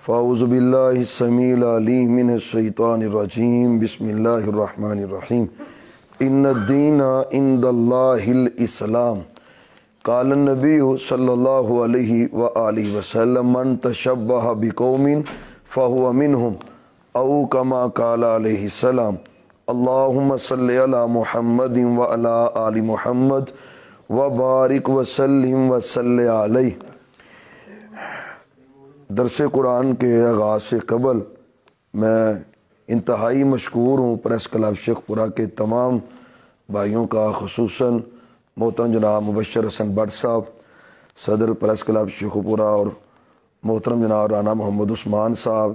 فاعوذ باللہ السمیع العلیم من الشیطان الرجیم بسم اللہ الرحمن الرحیم ان الدین عند اللہ الاسلام قال النبی صلی اللہ علیہ وآلہ وسلم من تشبہ بقوم فہو منہم او کما قال علیہ السلام اللہم صلی علی محمد وعلی آل محمد وبارک وسلم وصلی علیہ۔ درس قرآن کے آغاز سے قبل میں انتہائی مشکور ہوں پریس کلب شیخ پورہ کے تمام بھائیوں کا، خصوصاً محترم جناب مبشر حسن بٹ صاحب صدر پریس کلب شیخ پورہ، اور محترم جناب رانا محمد عثمان صاحب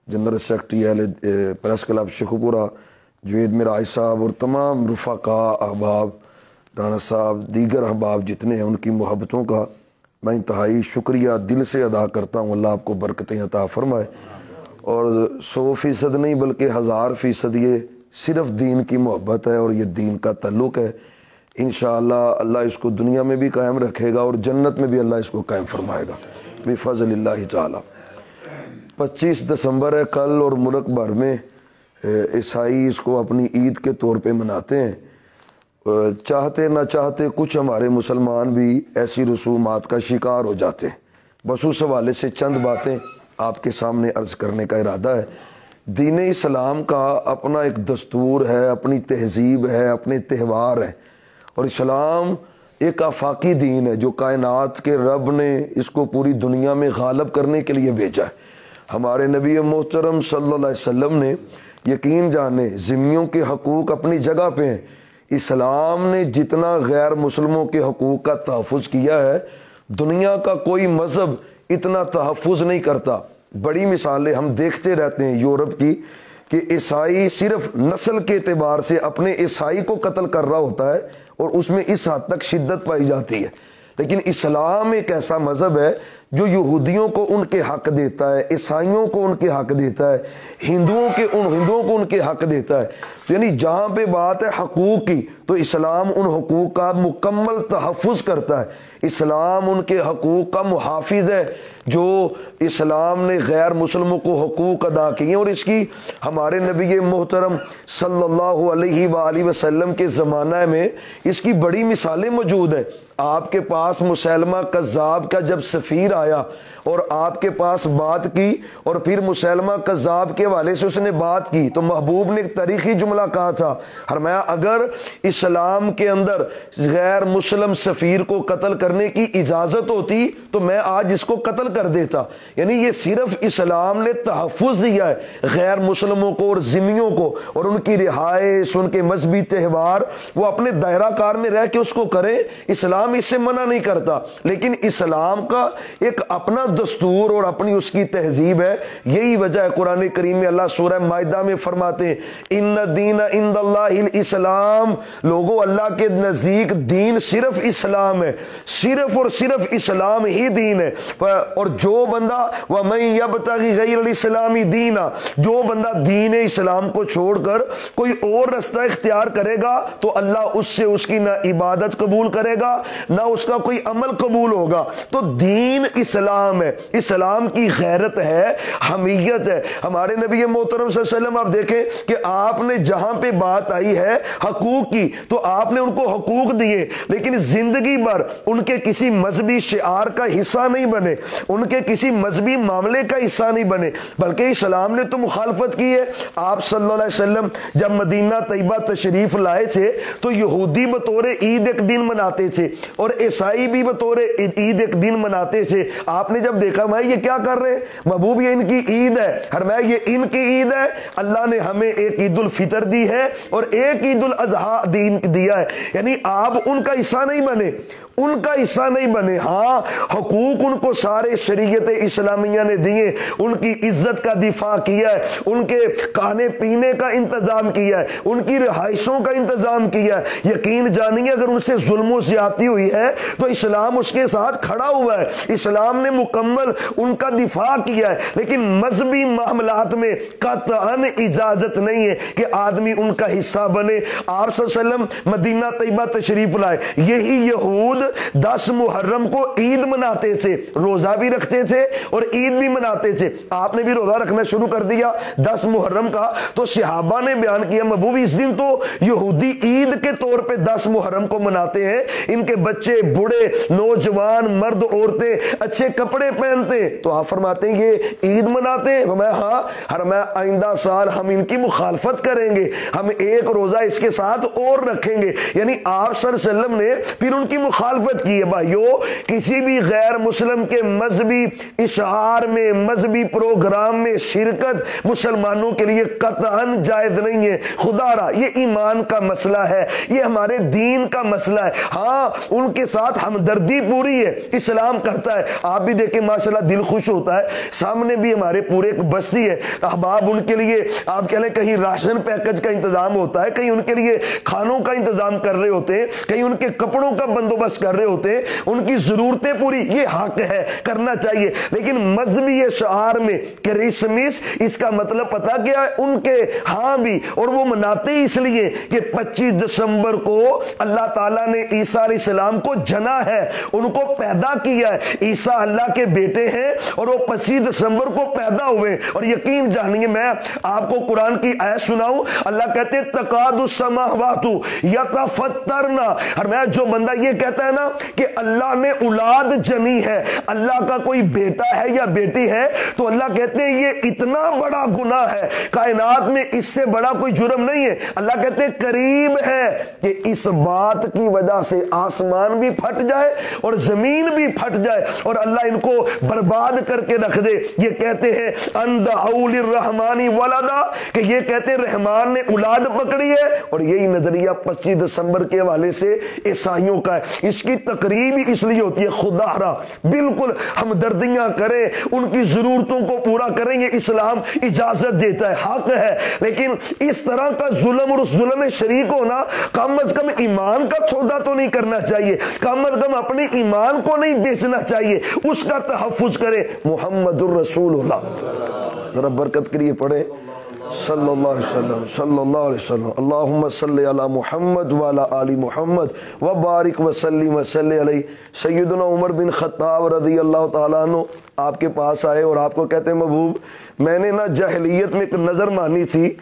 جنرل سیکرٹری اہل پریس کلب شیخ پورہ، جوید مراج صاحب، اور تمام رفقاء احباب، رانا صاحب، دیگر احباب جتنے ہیں، ان کی محبتوں کا میں انتہائی شکریہ دل سے ادا کرتا ہوں۔ اللہ آپ کو برکتیں عطا فرمائے، اور 100% نہیں بلکہ 1000% یہ صرف دین کی محبت ہے اور یہ دین کا تعلق ہے۔ انشاءاللہ اللہ اس کو دنیا میں بھی قائم رکھے گا اور جنت میں بھی اللہ اس کو قائم فرمائے گا بفضل اللہ تعالی۔ 25 دسمبر ہے کل، اور ملک بھر میں عیسائی اس کو اپنی عید کے طور پہ مناتے ہیں۔ چاہتے نہ چاہتے کچھ ہمارے مسلمان بھی ایسی رسومات کا شکار ہو جاتے ہیں۔ بس اس حوالے سے چند باتیں آپ کے سامنے عرض کرنے کا ارادہ ہے۔ دین اسلام کا اپنا ایک دستور ہے، اپنی تہذیب ہے، اپنے تہوار ہیں، اور اسلام ایک آفاقی دین ہے جو کائنات کے رب نے اس کو پوری دنیا میں غالب کرنے کے لیے بھیجا ہے۔ ہمارے نبی محترم صلی اللہ علیہ وسلم نے یقین جانے ذمیوں کے حقوق اپنی جگہ پہ ہیں۔ اسلام نے جتنا غیر مسلموں کے حقوق کا تحفظ کیا ہے، دنیا کا کوئی مذہب اتنا تحفظ نہیں کرتا۔ بڑی مثالیں ہم دیکھتے رہتے ہیں یورپ کی، کہ عیسائی صرف نسل کے اعتبار سے اپنے عیسائی کو قتل کر رہا ہوتا ہے، اور اس میں اس حد تک شدت پائی جاتی ہے۔ لیکن اسلام ایک ایسا مذہب ہے جو یہودیوں کو ان کے حق دیتا ہے، عیسائیوں کو ان کے حق دیتا ہے، ہندوؤں کو ان کے حق دیتا ہے۔ تو یعنی جہاں پہ بات ہے حقوق کی، تو اسلام ان حقوق کا مکمل تحفظ کرتا ہے۔ اسلام ان کے حقوق کا محافظ ہے جو اسلام نے غیر مسلموں کو حقوق ادا کیے ہیں، اور اس کی ہمارے نبی محترم صلی اللہ علیہ وآلہ وسلم کے زمانہ میں اس کی بڑی مثالیں موجود ہیں۔ آپ کے پاس مسیلمہ کذاب کا جب سفیر آیا اور آپ کے پاس بات کی، اور پھر مسیلمہ کذاب کے حوالے سے اس نے بات کی، تو محبوب نے ایک تاریخی جملہ کہا تھا، فرمایا اگر اسلام کے اندر غیر مسلم سفیر کو قتل کرنے کی اجازت ہوتی تو میں آج اس کو قتل کر دیتا۔ یعنی یہ صرف اسلام نے تحفظ دیا ہے غیر مسلموں کو اور ذمیوں کو، اور ان کی رہائش، ان کے مذہبی تہوار وہ اپنے دائرہ کار میں رہ کے اس کو کریں، اسلام اس سے منع نہیں کرتا۔ لیکن اسلام کا ایک اپنا دستور اور اپنی اس کی تہذیب ہے۔ یہی وجہ ہے قرآن کریم میں اللہ سورہ مائدہ میں فرماتے ہیں ان الدین عند اللہ الاسلام، لوگوں اللہ کے نزدیک دین صرف اسلام ہے، صرف اور صرف اسلام ہی دین ہے۔ اور جو بندہ وَمَن يَبْتَغِ غَيْرَ الْإِسْلَامِ دِينًا، جو بندہ دین اسلام کو چھوڑ کر کوئی اور رستہ اختیار کرے گا تو اللہ اس سے اس کی نہ عبادت قبول کرے گا نہ اس کا کوئی عمل قبول ہوگا۔ تو دین اسلام ہے، اسلام کی غیرت ہے، حمیت ہے۔ ہمارے نبی محترم صلی اللہ علیہ وسلم آپ دیکھیں کہ آپ نے جہاں پہ بات آئی ہے حقوق کی، تو آپ نے ان کو حقوق دیے، لیکن زندگی بھر ان کے کسی مذہبی شعار کا حصہ نہیں بنے، ان کے کسی مذہبی معاملے کا حصہ نہیں بنے، بلکہ اسلام نے تو مخالفت کی ہے۔ آپ صلی اللہ علیہ وسلم جب مدینہ طیبہ تشریف لائے تھے تو یہودی بطور عید ایک دن مناتے تھے، اور عیسائی بھی بطور عید ایک دن مناتے تھے۔ آپ نے جب دیکھا بھائی یہ کیا کر رہے ہیں، محبوب یہ ان کی عید ہے، فرمایا یہ ان کی عید ہے، اللہ نے ہمیں ایک عید الفطر دی ہے اور ایک عید الاضحیٰ دیا ہے۔ یعنی آپ ان کا حصہ نہیں بنے، ان کا حصہ نہیں بنے۔ ہاں حقوق ان کو سارے شریعت اسلامیہ نے دیے، ان کی عزت کا دفاع کیا ہے، ان کے کھانے پینے کا انتظام کیا ہے، ان کی رہائشوں کا انتظام کیا ہے۔ یقین جانیے اگر ان سے ظلم و زیادتی ہوئی ہے تو اسلام اس کے ساتھ کھڑا ہوا ہے، اسلام اسلام نے مکمل ان کا دفاع کیا ہے، لیکن مذہبی معاملات میں قطعاً اجازت نہیں ہے کہ آدمی ان کا حصہ بنے۔ آپ صلی اللہ علیہ وسلم مدینہ طیبہ تشریف لائے، یہی یہود 10 محرم کو عید مناتے تھے، روزہ بھی رکھتے تھے اور عید بھی مناتے تھے۔ آپ نے بھی روزہ رکھنا شروع کر دیا 10 محرم کا، تو صحابہ نے بیان کیا محبوب اس دن تو یہودی عید کے طور پہ 10 محرم کو مناتے ہیں، ان کے بچے بوڑھے نوجوان مرد عورتیں اچھے کپڑے پہنتے، تو آپ فرماتے ہیں یہ عید مناتے ہیں؟ میں ہاں، میں آئندہ سال ہم ان کی مخالفت کریں گے، ہم ایک روزہ اس کے ساتھ اور رکھیں گے۔ یعنی آپ صلی اللہ علیہ وسلم نے پھر ان کی مخالفت کی ہے۔ بھائیو، کسی بھی غیر مسلم کے مذہبی اشعار میں، مذہبی پروگرام میں شرکت مسلمانوں کے لیے قطعاً جائز نہیں ہے۔ خدا را، یہ ایمان کا مسئلہ ہے، یہ ہمارے دین کا مسئلہ ہے۔ ہاں، ان کے ساتھ ہمدردی پوری ہے، اسلام کرتا ہے۔ آپ بھی دیکھیں ماشاءاللہ دل خوش ہوتا ہے، سامنے بھی ہمارے پورے ایک بستی ہے، احباب ان کے لیے آپ کہہ لیں کہیں راشن پیکج کا انتظام ہوتا ہے، کہیں ان کے لیے کھانوں کا انتظام کر رہے ہوتے ہیں، کہیں ان کے کپڑوں کا بندوبست کر رہے ہوتے ہیں، ان کی ضرورتیں پوری، یہ حق ہے، کرنا چاہیے۔ لیکن مذہبی شعار میں کرسمس، اس کا مطلب پتہ کیا ہے؟ ان کے ہاں بھی، اور وہ مناتے اس لیے کہ 25 دسمبر کو اللہ تعالیٰ نے عیسیٰ علیہ السلام کو جنا ہے، ان کو پیدا کیا ہے۔ عیسیٰ اللہ کے بیٹے ہیں اور وہ 25 دسمبر کو پیدا ہوئے، اور یقین جانیے میں آپ کو قرآن کی آیت سناؤں، اللہ کہتے ہیں تقاد السماوات یتفطرن، اور میں جو بندہ یہ کہتا ہے نا کہ اللہ نے اولاد جنی ہے، اللہ کا کوئی بیٹا ہے یا بیٹی ہے، تو اللہ کہتے ہیں یہ اتنا بڑا گناہ ہے، کائنات میں اس سے بڑا کوئی جرم نہیں ہے۔ اللہ کہتے ہیں قریب ہے کہ اس بات کی وجہ سے آسمان بھی پھٹ جائے اور زمین بھی پھٹ جائے اور اللہ ان کو برباد کر کے رکھ دے۔ یہ کہتے ہیں اندعوا للرحمن ولدا، کہ یہ کہتے ہیں رحمان نے اولاد پکڑی ہے، اور یہی نظریہ 25 دسمبر کے حوالے سے عیسائیوں کا ہے۔ اس کی تقریب اس لیے ہوتی ہے خدا را بالکل ہمدردیاں کریں، ان کی ضرورتوں کو پورا کریں، یہ اسلام اجازت دیتا ہے، حق ہے، لیکن اس طرح کا ظلم اور اس ظلم میں شریک ہونا، کم از کم ایمان کا سودا تو نہیں کرنا چاہیے، کم از کم اپنے ایمان کو نہیں بیچنا چاہیے، اس کا تحفظ کرے۔ محمد الرسول اللہ، ذرا برکت کے لیے پڑھے صلی اللہ علیہ وسلم، صلی اللہ علیہ وسلم، اللہم صلی علی محمد وعلی آل محمد وبارک وسلم وصلی علیہ۔ سیدنا عمر بن خطاب رضی اللہ تعالیٰ عنہ آپ کے پاس آئے اور آپ کو کہتے ہیں محبوب، میں نے نا جاہلیت میں ایک نظر مانی تھی،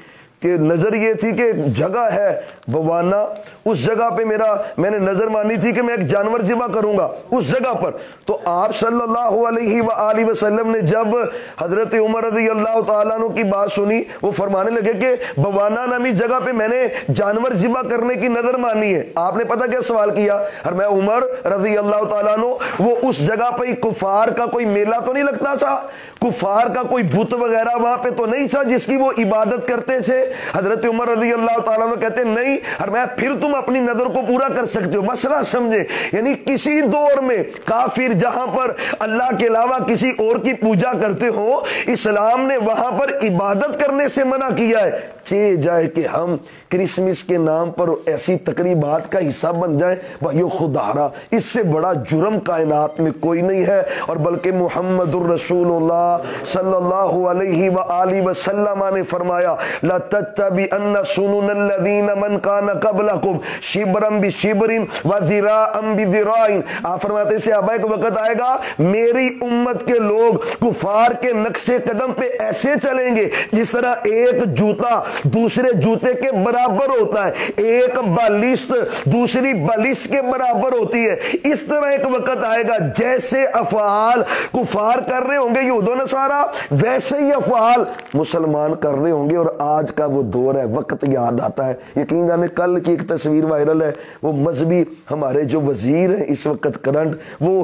کہ نظر یہ تھی کہ جگہ ہے بوانا، اس جگہ پہ میں نے نظر مانی تھی کہ میں ایک جانور ذبح کروں گا اس جگہ پر۔ تو آپ صلی اللہ علیہ وآلہ وسلم نے جب حضرت عمر رضی اللہ تعالیٰ عنہ کی بات سنی، وہ فرمانے لگے کہ بوانا نامی جگہ پہ میں نے جانور ذبح کرنے کی نظر مانی ہے۔ آپ نے پتہ کیا سوال کیا؟ اور میں عمر رضی اللہ تعالیٰ عنہ، وہ اس جگہ پہ کفار کا کوئی میلہ تو نہیں لگتا تھا، کفار کا کوئی بت وغیرہ وہاں پہ تو نہیں تھا جس کی وہ عبادت کرتے تھے؟ حضرت عمر رضی اللہ تعالیٰ عنہ کہتے ہیں نہیں، اور میں پھر تم اپنی نظر کو پورا کر سکتے ہو۔ مسئلہ سمجھے، یعنی کسی دور میں کافر جہاں پر اللہ کے علاوہ کسی اور کی پوجا کرتے ہو، اسلام نے وہاں پر عبادت کرنے سے منع کیا ہے۔ چاہے جائے کہ ہم کرسمس کے نام پر ایسی تقریبات کا حصہ بن جائیں، بھائیو خدا را اس سے بڑا جرم کائنات میں کوئی نہیں ہے، اور بلکہ محمد الرسول اللہ صلی اللہ علیہ وآلہ وسلم نے فرمایا لَتَتَّبِعَنَّ سُنُنَ الَّذِينَ مَنْ كَانَ قَبْلَكُمْ شِبْرًا بِشِبْرٍ وَذِرَاعًا بِذِرَاعٍ۔ آپ فرماتے ہیں صحابہ ایک وقت آئے گا میری امت کے لوگ کفار کے نقش قدم پہ ایسے چلیں گے جس طرح ایک جوتا دوسرے جوتے کے برابر ہوتا ہے، ایک بالشت دوسری بالشت کے برابر ہوتی ہے۔ اس طرح ایک وقت آئے گا جیسے افعال کفار کر رہے ہوں گے یہود و نصارہ، ویسے ہی افعال مسلمان کر رہے ہوں گے۔ اور آج کا وہ دور ہے، وقت یاد آتا ہے، یقین جانے کل کی ایک تصویر وائرل ہے، وہ مذہبی ہمارے جو وزیر ہیں اس وقت کرنٹ، وہ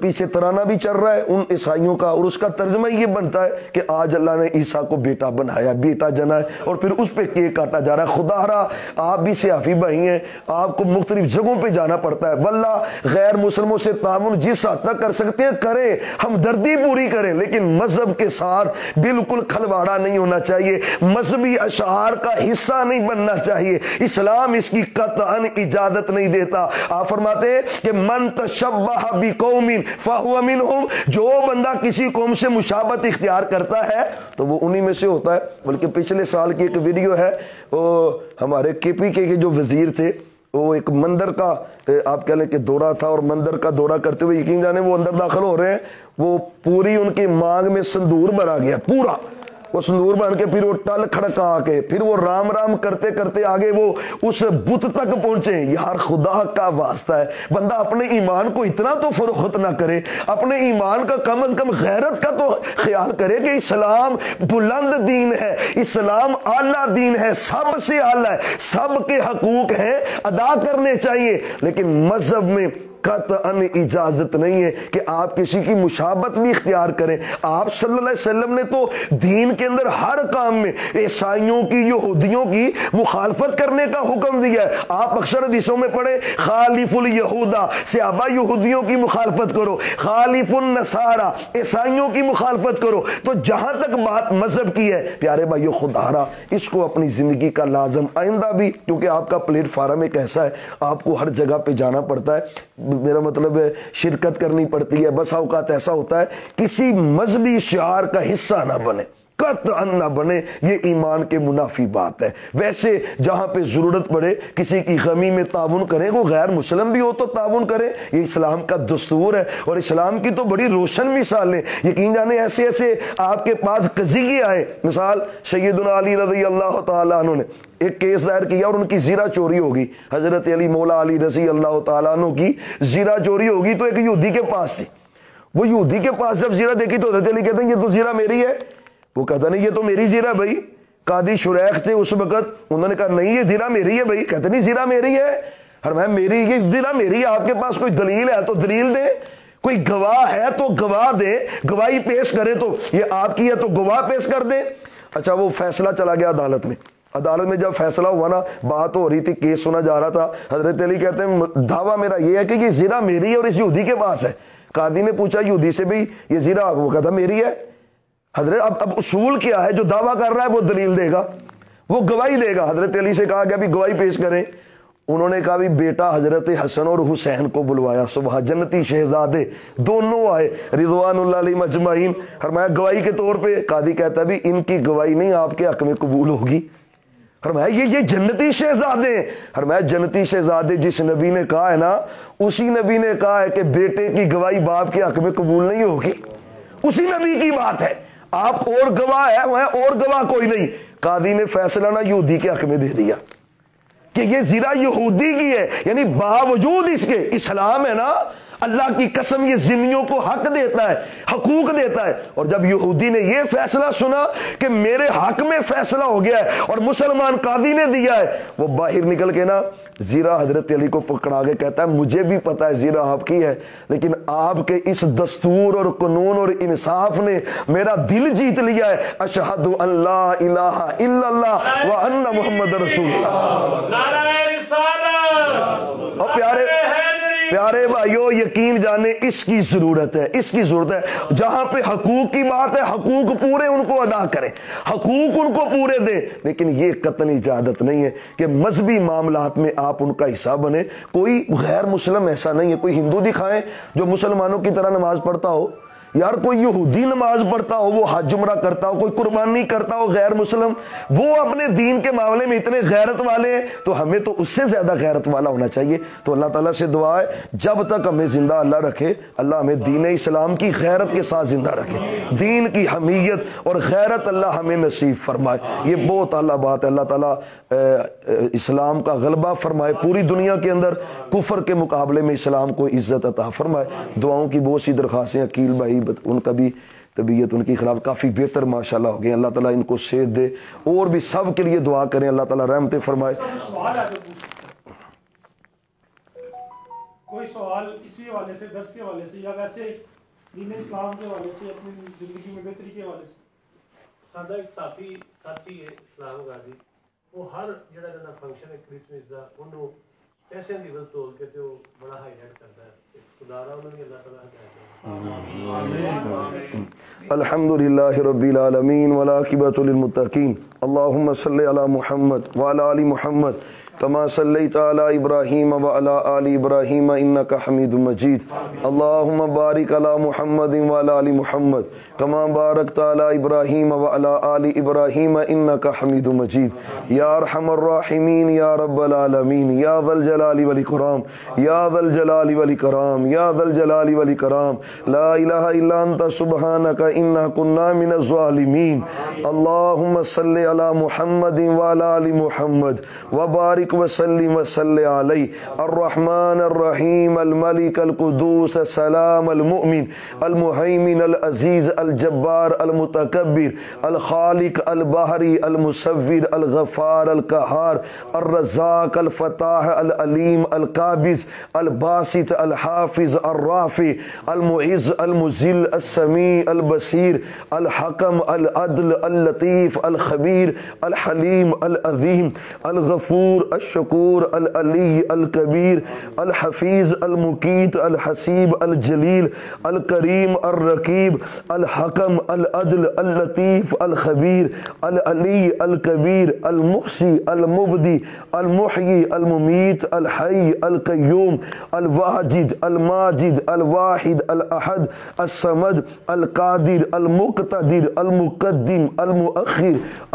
پیچھے ترانہ بھی چل رہا ہے ان عیسائیوں کا، اور اس کا ترجمہ یہ بنتا ہے کہ آج اللہ نے عیسیٰ کو بیٹا بنایا، بیٹا جنا ہے، اور پھر اس پہ کیک کاٹا جا رہا ہے۔ خدا را آپ بھی صحافی بھائی ہیں، آپ کو مختلف جگہوں پہ جانا پڑتا ہے، واللہ غیر مسلموں سے تعاون جس حد تک کر سکتے ہیں کریں، ہمدردی پوری کریں، لیکن مذہب کے ساتھ بالکل کھلواڑا نہیں ہونا چاہیے۔ مذہبی اشعار کا حصہ نہیں بننا چاہیے، اسلام اس کی قطعاً اجازت نہیں دیتا۔ آپ فرماتے ہیں کہ من تشبہ بقوم فہو منہم، جو بندہ کسی قوم سے مشابہت اختیار کرتا ہے تو وہ انہی میں سے ہوتا ہے۔ بلکہ پچھلے سال کی ایک ویڈیو ہے، وہ ہمارے کے پی کے جو وزیر تھے، وہ ایک مندر کا آپ کہہ لیں کہ دورہ تھا، اور مندر کا دورہ کرتے ہوئے یقین جانے وہ اندر داخل ہو رہے ہیں، وہ پوری ان کی مانگ میں سندور بھرا گیا، پورا وہ سندور بن کے پھر وہ ٹل کھڑکا کے پھر وہ رام رام کرتے کرتے آگے وہ اس بت تک پہنچے۔ یار خدا کا واسطہ ہے، بندہ اپنے ایمان کو اتنا تو فروخت نہ کرے، اپنے ایمان کا کم از کم غیرت کا تو خیال کرے کہ اسلام بلند دین ہے، اسلام اعلیٰ دین ہے، سب سے اعلیٰ ہے، سب کے حقوق ہیں، ادا کرنے چاہیے۔ لیکن مذہب میں قطعاً اجازت نہیں ہے کہ آپ کسی کی مشابہت بھی اختیار کریں۔ آپ صلی اللہ علیہ وسلم نے تو دین کے اندر ہر کام میں عیسائیوں کی، یہودیوں کی مخالفت کرنے کا حکم دیا ہے۔ آپ اکثر حدیثوں میں پڑھیں خالف الیہودا، صحابہ یہودیوں کی مخالفت کرو، خالف النصارى، عیسائیوں کی مخالفت کرو۔ تو جہاں تک بات مذہب کی ہے پیارے بھائیو، خدا را اس کو اپنی زندگی کا لازم آئندہ بھی، کیونکہ آپ کا پلیٹ فارم ایک ایسا ہے آپ کو ہر جگہ پہ جانا پڑتا ہے، میرا مطلب ہے شرکت کرنی پڑتی ہے، بس اوقات ایسا ہوتا ہے کسی مذہبی شعار کا حصہ نہ بنے، قطعاً نہ بنے، یہ ایمان کے منافی بات ہے۔ ویسے جہاں پہ ضرورت پڑے کسی کی غمی میں تعاون کریں، وہ غیر مسلم بھی ہو تو تعاون کریں، یہ اسلام کا دستور ہے۔ اور اسلام کی تو بڑی روشن مثالیں، یقین جانے ایسے ایسے آپ کے پاس قضیے آئے، مثال سیدنا علی رضی اللہ تعالیٰ عنہ نے ایک کیس دائر کیا اور ان کی زیرہ چوری ہوگی، حضرت علی مولا علی رضی اللہ تعالیٰ عنہ کی زیرہ چوری ہوگی تو ایک یہودی کے پاس سے، وہ یہودی کے پاس جب زیرہ دیکھی تو حضرت علی کہتے ہیں یہ تو زیرہ میری ہے، وہ کہتا نہیں یہ تو میری زیرہ بھائی، قاضی شریح تھے اس وقت، انہوں نے کہا نہیں یہ زیرہ میری ہے بھائی، کہتے نہیں زیرہ میری ہے، فرمایا میری یہ زیرہ میری ہے، آپ کے پاس کوئی دلیل ہے تو دلیل دے، کوئی گواہ ہے تو گواہ دے، گواہی پیش کرے تو یہ آپ کی ہے تو گواہ پیش کر دے۔ اچھا وہ فیصلہ چلا گیا عدالت میں، عدالت میں جب فیصلہ ہوا نا، بات ہو رہی تھی، کیس سنا جا رہا تھا، حضرت علی کہتے ہیں دعویٰ میرا یہ ہے کہ یہ زیرہ میری ہے اور اس یہودی کے پاس ہے۔ قاضی نے پوچھا یہودی سے بھی یہ زیرہ، وہ کہتا میری ہے۔ حضرت اب اصول کیا ہے، جو دعویٰ کر رہا ہے وہ دلیل دے گا، وہ گواہی دے گا۔ حضرت علی سے کہا کہ ابھی گواہی پیش کریں، انہوں نے کہا بھی بیٹا حضرت حسن اور حسین کو بلوایا، صبح جنتی شہزادے دونوں آئے رضوان اللہ علیہم اجمعین، فرمایا گواہی کے طور پہ، قاضی کہتا ہے بھی ان کی گواہی نہیں آپ کے حق میں قبول ہوگی، فرمایا یہ جنتی شہزادے ہیں، فرمایا جنتی شہزادے جس نبی نے کہا ہے نا، اسی نبی نے کہا ہے کہ بیٹے کی گواہی باپ کے حق میں قبول نہیں ہوگی، اسی نبی کی بات ہے، آپ اور گواہ ہے وہاں اور گواہ کوئی نہیں۔ قاضی نے فیصلہ نا یہودی کے حق میں دے دیا کہ یہ زیرہ یہودی کی ہے، یعنی باوجود اس کے اسلام ہے نا، اللہ کی قسم یہ ذمیوں کو حق دیتا ہے، حقوق دیتا ہے۔ اور جب یہودی نے یہ فیصلہ سنا کہ میرے حق میں فیصلہ ہو گیا ہے اور مسلمان قاضی نے دیا ہے، وہ باہر نکل کے نا زیرہ حضرت علی کو پکڑا کے کہتا ہے مجھے بھی پتا ہے زیرہ آپ کی ہے، لیکن آپ کے اس دستور اور قانون اور انصاف نے میرا دل جیت لیا ہے، اشہد ان لا الہ الا اللہ وان محمد رسول اللہ۔ نعرہ رسالت۔ اور پیارے بھائیو یقین جانے اس کی ضرورت ہے، اس کی ضرورت ہے، جہاں پہ حقوق کی بات ہے حقوق پورے ان کو ادا کریں، حقوق ان کو پورے دیں، لیکن یہ قطعی اجازت نہیں ہے کہ مذہبی معاملات میں آپ ان کا حصہ بنے۔ کوئی غیر مسلم ایسا نہیں ہے، کوئی ہندو دکھائیں جو مسلمانوں کی طرح نماز پڑھتا ہو، یار کوئی یہودی نماز پڑھتا ہو، وہ حج عمرہ کرتا ہو، کوئی قربانی کرتا ہو غیر مسلم، وہ اپنے دین کے معاملے میں اتنے غیرت والے ہیں، تو ہمیں تو اس سے زیادہ غیرت والا ہونا چاہیے۔ تو اللہ تعالیٰ سے دعا ہے جب تک ہمیں زندہ اللہ رکھے، اللہ ہمیں دین اسلام کی غیرت کے ساتھ زندہ رکھے، دین کی حمیت اور غیرت اللہ ہمیں نصیب فرمائے۔ یہ بہت اعلیٰ بات ہے، اللہ تعالیٰ اسلام کا غلبہ فرمائے پوری دنیا کے اندر، کفر کے مقابلے میں اسلام کو عزت عطا فرمائے۔ دعاؤں کی بہت سی درخواستیں، عقیل بھائی ان کا بھی طبیعت ان کی خلاف کافی بہتر ماشاءاللہ ہو گئی، اللہ تعالیٰ ان کو صحت دے، اور بھی سب کے لیے دعا کریں اللہ تعالیٰ رحمتیں فرمائے۔ کوئی سوال اسی حوالے سے، درس کے حوالے سے یا ویسے دین اسلام کے حوالے سے، اپنی زندگی میں بہتری کے حوالے سے؟ سادہ ایک ساتھی ہے اسلام غازی، وہ ہر جڑا جڑا فنکشن ہے کرسمس دا انہوں پیسے دی ول تول کے تو بڑا ہائی لائٹ کرتا ہے، خدارا انہوں نے اللہ تعالیٰ ہدایت۔ الحمدللہ رب العالمین والعاقبۃ للمتقین۔ اللہم صلی علی محمد وعلی آل محمد کما صلیت علی ابراہیم وعلی آل ابراہیم انک حمید مجید اللہم بارک علی محمد وعلی آل محمد کما بارکت علی ابراہیم وعلی آل ابراہیم انک حمید مجید یا ارحم الراحمین یا رب العالمین یا ذا الجلال والاکرام یا ذا الجلال والاکرام یا ذا الجلال والاکرام لا الہ الا انت سبحانک انا کنا من الظالمین اللہم صلی علی محمد وعلی آل محمد وبارک وسلم وصلی علی الرحمن الرحیم الملک القدوس السلام المؤمن المہیمن العزیز الجبار المتکبر الخالق البحری المصور الغفار القہار الرزاق الفتاح العلیم القابض الباسط الحافظ الرافع المعز المذل السمیع البصیر الحکم العدل اللطیف الخبیر الحلیم العظیم الغفور الشکور العلی الکبیر الحفیظ المقیت الحسیب الجلیل الکریم الرقیب الحکم العدل اللطیف الخبیر العلی الکبیر المحصی المبدی المحیی الممیت الحی القیوم الواجد الماجد الواحد الاحد الصمد القادر المقتدر المقدم المؤخر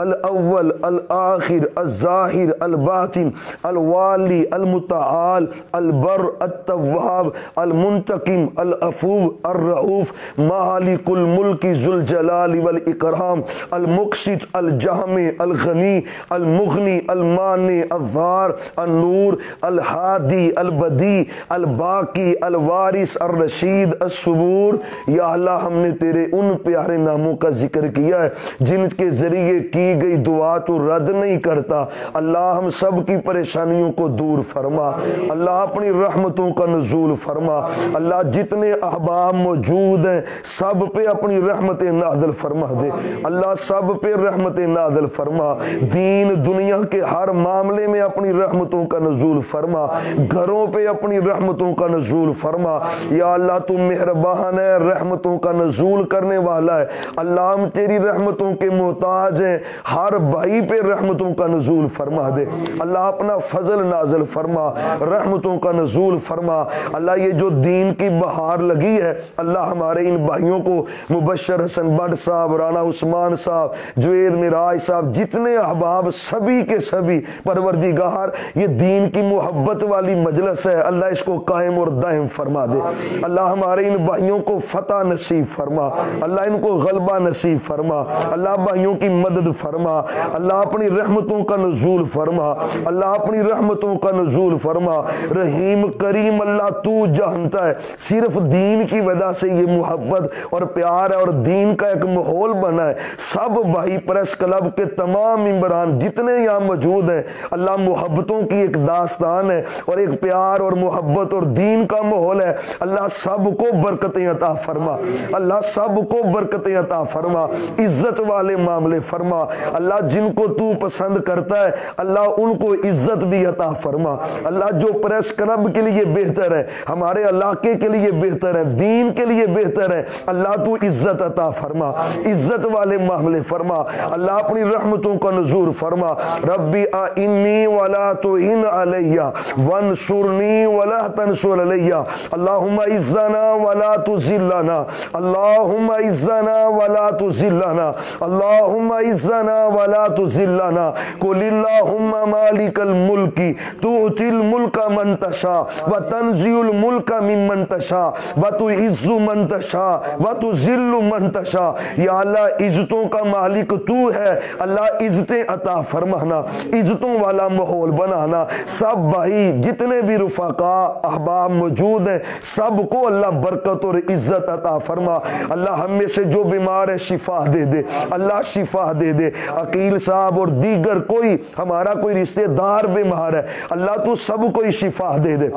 الاول الآخر الظاہر الباطن الوالی المتعال البر التواب المنتقم العفو الرؤوف مالک الملک ذو الجلال والاکرام المقسط الجامع الغنی المغنی المانع الظاہر النور الہادی البدی الباقی الوارث الرشید الصبور۔ یا اللہ ہم نے تیرے ان پیارے ناموں کا ذکر کیا ہے جن کے ذریعے کی گئی دعا تو رد نہیں کرتا۔ اللہ ہم سب کی پریشانیوں کو دور فرما، اللہ اپنی رحمتوں کا نزول فرما، اللہ جتنے احباب موجود ہیں سب پہ اپنی رحمت نازل فرما دے، اللہ سب پہ رحمت نازل فرما، دین دنیا کے ہر معاملے میں اپنی رحمتوں کا نزول فرما، گھروں پہ اپنی رحمتوں کا نزول فرما۔ یا اللہ تم مہربان ہے، رحمتوں کا نزول کرنے والا ہے، اللہ ہم تیری رحمتوں کے محتاج ہیں، ہر بھائی پہ رحمتوں کا نزول فرما دے، اللہ اپنا فضل نازل فرما، رحمتوں کا نزول فرما۔ اللہ یہ جو دین کی بہار لگی ہے اللہ ہمارے ان بھائیوں کو، مبشر حسن بٹ صاحب، رانا عثمان صاحب، جوید مراج صاحب، جتنے احباب سبھی کے سبھی پروردگار یہ دین کی محبت والی مجلس ہے، اللہ اس کو قائم اور دائم فرما دے۔ اللہ ہمارے ان بھائیوں کو فتح نصیب فرما، اللہ ان کو غلبہ نصیب فرما، اللہ بھائیوں کی مدد فرما، اللہ اپنی رحمتوں کا نزول فرما، اللہ اپنی رحمتوں کا نزول فرما۔ رحیم کریم اللہ تو جانتا ہے صرف دین کی وجہ سے یہ محبت اور پیار ہے اور دین کا ایک ماحول بنا ہے۔ سب بھائی پریس کلب کے تمام ممبران جتنے یہاں موجود ہیں اللہ محبتوں کی ایک داستان ہے اور ایک پیار اور محبت اور دین کا ماحول ہے، اللہ سب کو برکتیں عطا فرما، اللہ سب کو برکتیں عطا فرما، عزت والے معاملے فرما، اللہ جن کو تو پسند کرتا ہے اللہ ان کو عزت بھی عطا فرما، اللہ جو پریس کلب کے لیے بہتر ہے، ہمارے علاقے کے لیے بہتر ہے، دین کے لیے بہتر ہے، اللہ تو عزت عطا فرما، عزت والے معاملے فرما، اللہ اپنی رحمتوں کا نزول فرما۔ ربی اعنی ولا تعن علی وانصرنی ولا تنصر علی، اللہم اعزنا ولا تذلنا، اللہم اعزنا ولا تذلنا، اللہم اعزنا ولا تذلنا۔ قل اللہم مالک الملک تؤتی الملک من تشاء وتنزع الملک ممن تشاء وتعز من تشاء وتذل من تشاء۔ یا اللہ عزتوں کا مالک تو ہے، اللہ عزتیں عطا فرمانا، عزتوں والا ماحول بنانا۔ سب بھائی جتنے بھی رفقا احباب موجود ہیں سب کو اللہ برکت اور عزت عطا فرما، اللہ ہم میں سے جو بیمار ہے شفا دے دے، اللہ شفا دے دے۔ عقیل صاحب اور دیگر کوئی ہمارا کوئی رشتہ دار بیمار بیمار ہے اللہ تو سب کو شفا دے دے،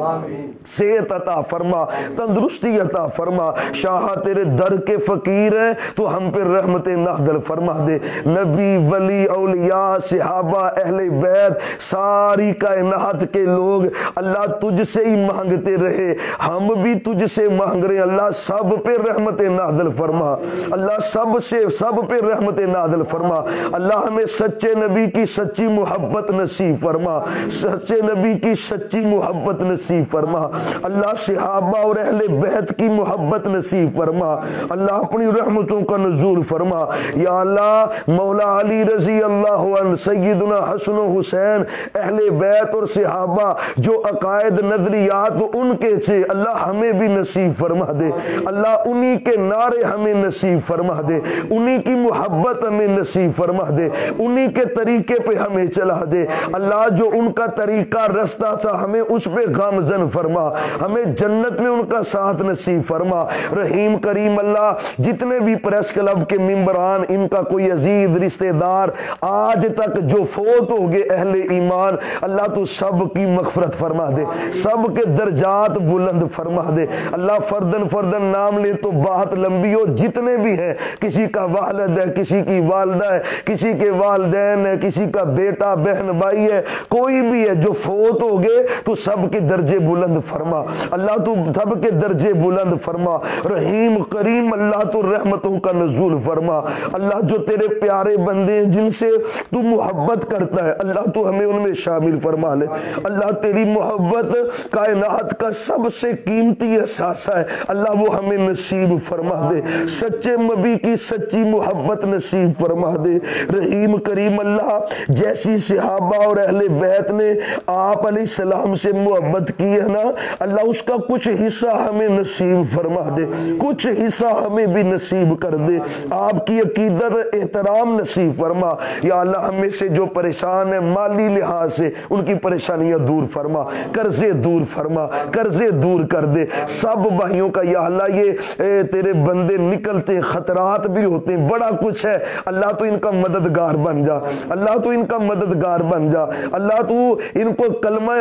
صحت عطا فرما، تندرستی عطا فرما، شاہ تیرے در کے فقیر ہیں تو ہم پہ رحمت نازل فرما دے، نبی ولی اولیاء صحابہ اہل بیت ساری کائنات کے لوگ اللہ تجھ سے ہی مانگتے رہے، ہم بھی تجھ سے مانگ رہے ہیں اللہ سب پہ رحمت نازل فرما، اللہ سب پہ رحمت نازل فرما، اللہ ہمیں سچے نبی کی سچی محبت نصیب فرما، سچے نبی کی سچی محبت نصیب فرما، اللہ صحابہ اور اہل بیت کی محبت نصیب فرما، اللہ اپنی رحمتوں کا نزول فرما، یا اللہ مولا علی رضی اللہ عنہ، سیدنا حسن و حسین، اہل بیت اور صحابہ جو عقائد نظریات ان کے سے اللہ ہمیں بھی نصیب فرما دے، اللہ انہی کے نعرے ہمیں نصیب فرما دے، انہی کی محبت ہمیں نصیب فرما دے، انہی کے طریقے پہ ہمیں چلا دے، اللہ جو ان کا طریقہ رستہ تھا ہمیں اس پہ گامزن فرما، ہمیں جنت میں ان کا ساتھ نصیب فرما، رحیم کریم اللہ جتنے بھی پریس کلب کے ممبران ان کا کوئی عزیز رشتہ دار آج تک جو فوت ہو گئے اہل ایمان اللہ تو سب کی مغفرت فرما دے، سب کے درجات بلند فرما دے، اللہ فردن نام لے تو بات لمبی ہو، جتنے بھی ہیں کسی کا والد ہے، کسی کی والدہ ہے، کسی کے والدین ہے، کسی کا بیٹا بہن بھائی ہے، کوئی بھی ہے جو فوت ہو گئے تو سب کے درجے بلند فرما، اللہ تو سب کے درجے بلند فرما، رحیم کریم اللہ تو رحمتوں کا نزول فرما، اللہ جو تیرے پیارے بندے ہیں جن سے تو محبت کرتا ہے اللہ تو ہمیں ان میں شامل فرما لے، اللہ تیری محبت کائنات کا سب سے قیمتی احساس ہے اللہ وہ ہمیں نصیب فرما دے، سچے نبی کی سچی محبت نصیب فرما دے، رحیم کریم اللہ جیسی صحابہ اور اہل بیت نے آپ علیہ السلام سے محبت کی ہے نا اللہ اس کا کچھ حصہ ہمیں نصیب فرما دے، کچھ حصہ ہمیں بھی نصیب کر دے، آپ کی عقیدت احترام نصیب فرما، یا اللہ ہمیں سے جو پریشان ہے مالی لحاظ سے ان کی پریشانیاں دور فرما، قرضے دور فرما، قرضے دور کر دے، سب بھائیوں کا یا اللہ یہ تیرے بندے نکلتے ہیں خطرات بھی ہوتے ہیں بڑا کچھ ہے اللہ تو ان کا مددگار بن جا، اللہ تو ان کا مددگار بن جا، اللہ تو ان کو کلمہ